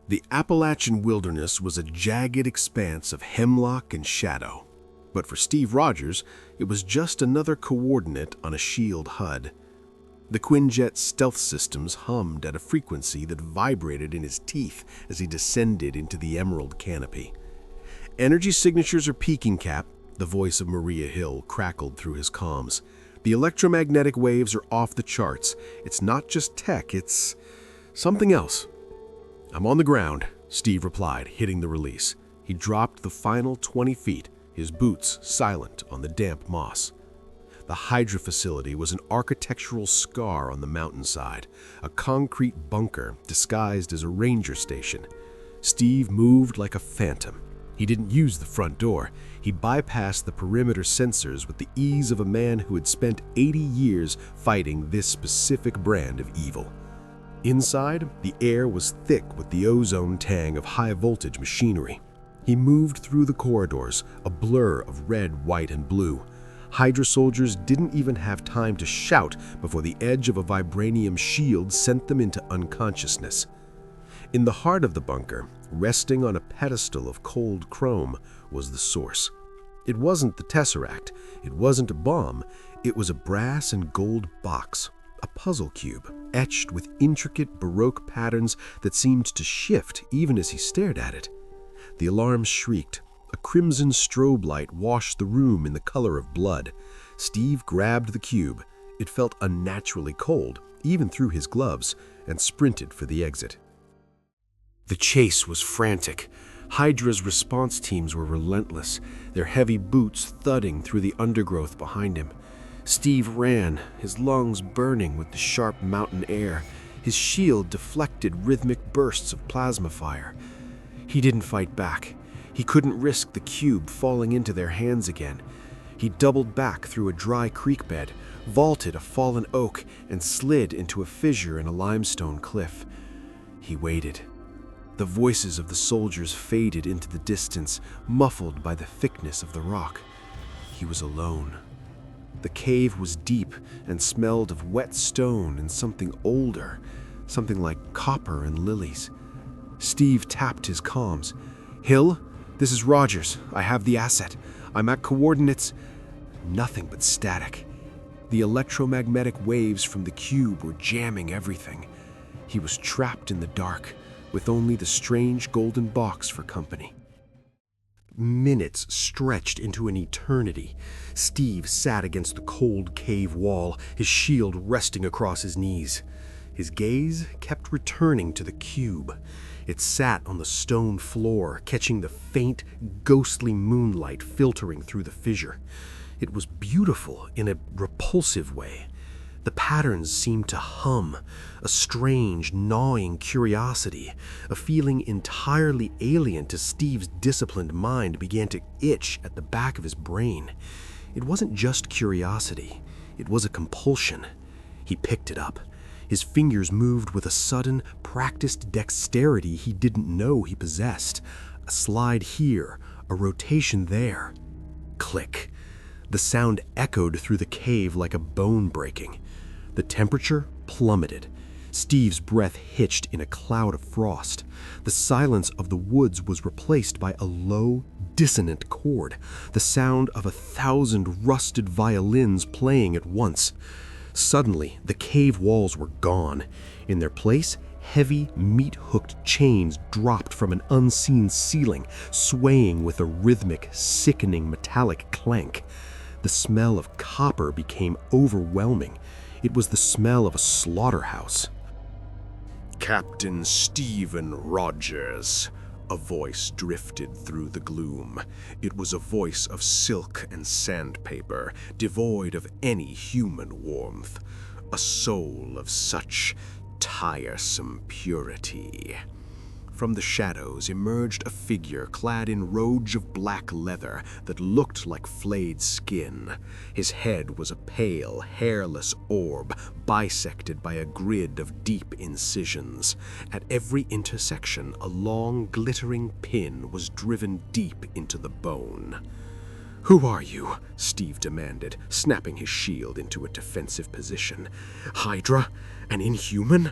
The Appalachian wilderness was a jagged expanse of hemlock and shadow. But for Steve Rogers, it was just another coordinate on a shield HUD. The Quinjet stealth systems hummed at a frequency that vibrated in his teeth as he descended into the emerald canopy. "Energy signatures are peaking, Cap," the voice of Maria Hill crackled through his comms. "The electromagnetic waves are off the charts. It's not just tech, it's something else." "I'm on the ground," Steve replied, hitting the release. He dropped the final 20 feet, his boots silent on the damp moss. The Hydra facility was an architectural scar on the mountainside, a concrete bunker disguised as a ranger station. Steve moved like a phantom. He didn't use the front door. He bypassed the perimeter sensors with the ease of a man who had spent 80 years fighting this specific brand of evil. Inside, the air was thick with the ozone tang of high-voltage machinery. He moved through the corridors, a blur of red, white, and blue. Hydra soldiers didn't even have time to shout before the edge of a vibranium shield sent them into unconsciousness. In the heart of the bunker, resting on a pedestal of cold chrome, was the source. It wasn't the Tesseract, it wasn't a bomb, it was a brass and gold box, a puzzle cube, etched with intricate Baroque patterns that seemed to shift even as he stared at it. The alarm shrieked. A crimson strobe light washed the room in the color of blood. Steve grabbed the cube. It felt unnaturally cold, even through his gloves, and sprinted for the exit. The chase was frantic. Hydra's response teams were relentless, their heavy boots thudding through the undergrowth behind him. Steve ran, his lungs burning with the sharp mountain air. His shield deflected rhythmic bursts of plasma fire. He didn't fight back. He couldn't risk the cube falling into their hands again. He doubled back through a dry creek bed, vaulted a fallen oak, and slid into a fissure in a limestone cliff. He waited. The voices of the soldiers faded into the distance, muffled by the thickness of the rock. He was alone. The cave was deep and smelled of wet stone and something older, something like copper and lilies. Steve tapped his comms. "Hill, this is Rogers. I have the asset. I'm at coordinates..." Nothing but static. The electromagnetic waves from the cube were jamming everything. He was trapped in the dark, with only the strange golden box for company. Minutes stretched into an eternity. Steve sat against the cold cave wall, his shield resting across his knees. His gaze kept returning to the cube. It sat on the stone floor, catching the faint, ghostly moonlight filtering through the fissure. It was beautiful in a repulsive way. The patterns seemed to hum, a strange, gnawing curiosity. A feeling entirely alien to Steve's disciplined mind began to itch at the back of his brain. It wasn't just curiosity, it was a compulsion. He picked it up. His fingers moved with a sudden, practiced dexterity he didn't know he possessed. A slide here, a rotation there. Click. The sound echoed through the cave like a bone breaking. The temperature plummeted. Steve's breath hitched in a cloud of frost. The silence of the woods was replaced by a low, dissonant chord, the sound of 1,000 rusted violins playing at once. Suddenly, the cave walls were gone. In their place, heavy, meat-hooked chains dropped from an unseen ceiling, swaying with a rhythmic, sickening metallic clank. The smell of copper became overwhelming. It was the smell of a slaughterhouse. "Captain Stephen Rogers," a voice drifted through the gloom. It was a voice of silk and sandpaper, devoid of any human warmth. A soul of such tiresome purity. From the shadows emerged a figure clad in robes of black leather that looked like flayed skin. His head was a pale, hairless orb, bisected by a grid of deep incisions. At every intersection, a long, glittering pin was driven deep into the bone. "Who are you?" Steve demanded, snapping his shield into a defensive position. "Hydra? An inhuman?"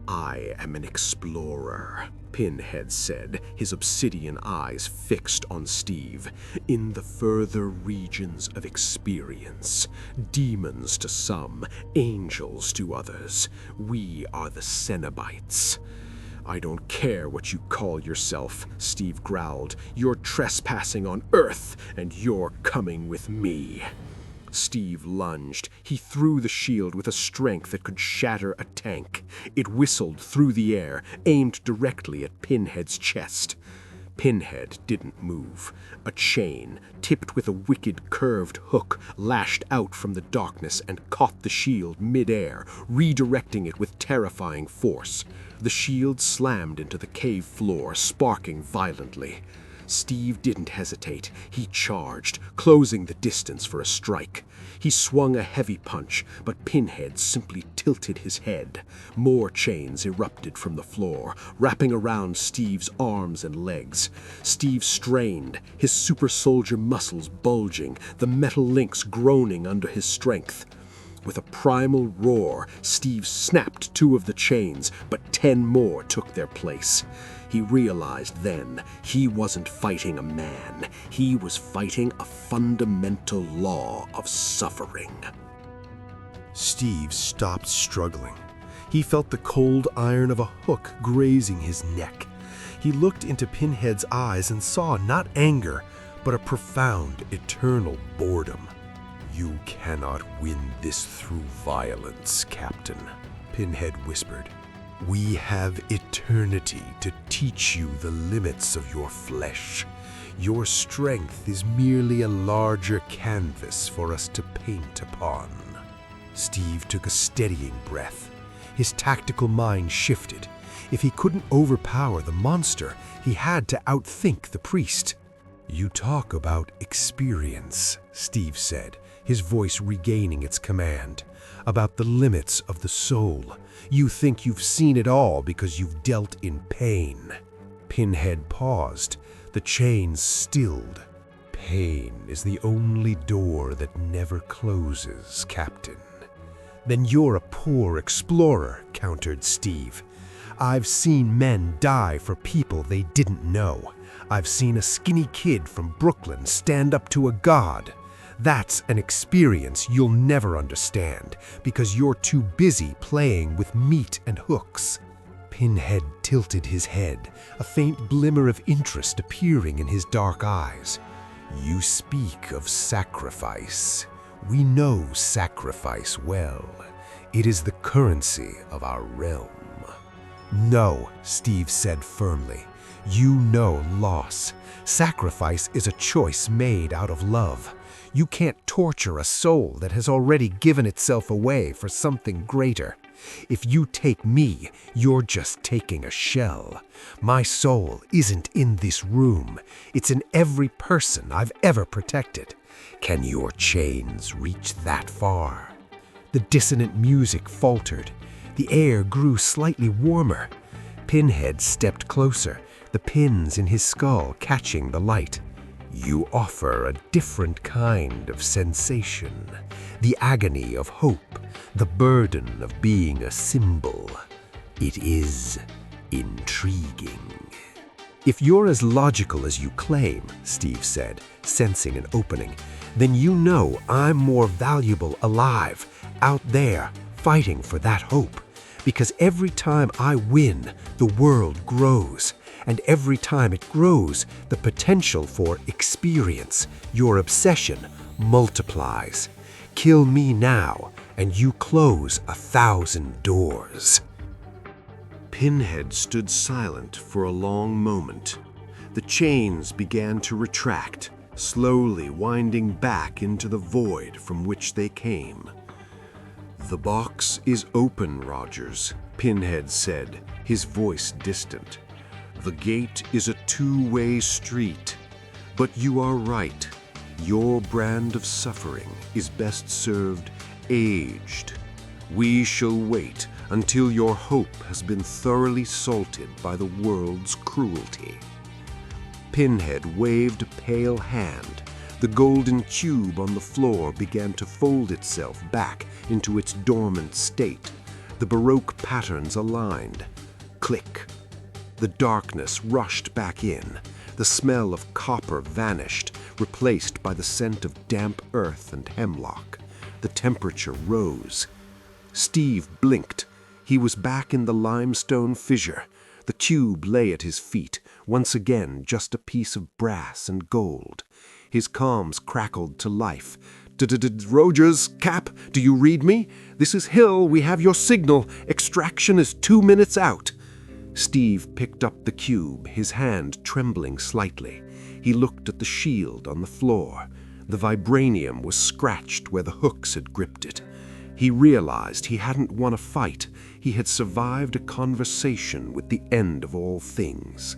"I am an explorer," Pinhead said, his obsidian eyes fixed on Steve. "In the further regions of experience, demons to some, angels to others, we are the Cenobites." "I don't care what you call yourself," Steve growled. "You're trespassing on Earth, and you're coming with me." Steve lunged. He threw the shield with a strength that could shatter a tank. It whistled through the air, aimed directly at Pinhead's chest. Pinhead didn't move. A chain, tipped with a wicked curved hook, lashed out from the darkness and caught the shield mid-air, redirecting it with terrifying force. The shield slammed into the cave floor, sparking violently. Steve didn't hesitate. He charged, closing the distance for a strike. He swung a heavy punch, but Pinhead simply tilted his head. More chains erupted from the floor, wrapping around Steve's arms and legs. Steve strained, his super soldier muscles bulging, the metal links groaning under his strength. With a primal roar, Steve snapped 2 of the chains, but 10 more took their place. He realized then he wasn't fighting a man. He was fighting a fundamental law of suffering. Steve stopped struggling. He felt the cold iron of a hook grazing his neck. He looked into Pinhead's eyes and saw not anger, but a profound, eternal boredom. "You cannot win this through violence, Captain," Pinhead whispered. "We have eternity to teach you the limits of your flesh. Your strength is merely a larger canvas for us to paint upon." Steve took a steadying breath. His tactical mind shifted. If he couldn't overpower the monster, he had to outthink the priest. "You talk about experience," Steve said, his voice regaining its command. "About the limits of the soul. You think you've seen it all because you've dealt in pain." Pinhead paused. The chains stilled. "Pain is the only door that never closes, Captain." "Then you're a poor explorer," countered Steve. "I've seen men die for people they didn't know. I've seen a skinny kid from Brooklyn stand up to a god. That's an experience you'll never understand because you're too busy playing with meat and hooks." Pinhead tilted his head, a faint glimmer of interest appearing in his dark eyes. "You speak of sacrifice. We know sacrifice well. It is the currency of our realm." "No," Steve said firmly. "You know loss. Sacrifice is a choice made out of love. You can't torture a soul that has already given itself away for something greater. If you take me, you're just taking a shell. My soul isn't in this room. It's in every person I've ever protected. Can your chains reach that far?" The dissonant music faltered. The air grew slightly warmer. Pinhead stepped closer, the pins in his skull catching the light. "You offer a different kind of sensation. The agony of hope, the burden of being a symbol. It is intriguing." "If you're as logical as you claim," Steve said, sensing an opening, "then you know I'm more valuable alive, out there, fighting for that hope. Because every time I win, the world grows. And every time it grows, the potential for experience, your obsession, multiplies. Kill me now, and you close 1,000 doors." Pinhead stood silent for a long moment. The chains began to retract, slowly winding back into the void from which they came. "The box is open, Rogers," Pinhead said, his voice distant. "The gate is a two-way street. But you are right. Your brand of suffering is best served aged. We shall wait until your hope has been thoroughly salted by the world's cruelty." Pinhead waved a pale hand. The golden cube on the floor began to fold itself back into its dormant state. The Baroque patterns aligned. Click. The darkness rushed back in. The smell of copper vanished, replaced by the scent of damp earth and hemlock. The temperature rose. Steve blinked. He was back in the limestone fissure. The cube lay at his feet, once again just a piece of brass and gold. His comms crackled to life. "Rogers, Cap, do you read me? This is Hill, we have your signal. Extraction is 2 minutes out." Steve picked up the cube, his hand trembling slightly. He looked at the shield on the floor. The vibranium was scratched where the hooks had gripped it. He realized he hadn't won a fight. He had survived a conversation with the end of all things.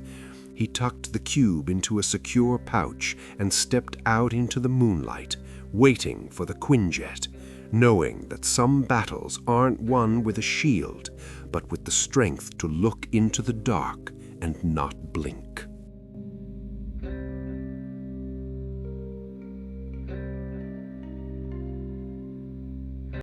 He tucked the cube into a secure pouch and stepped out into the moonlight, waiting for the Quinjet, knowing that some battles aren't won with a shield, but with the strength to look into the dark and not blink.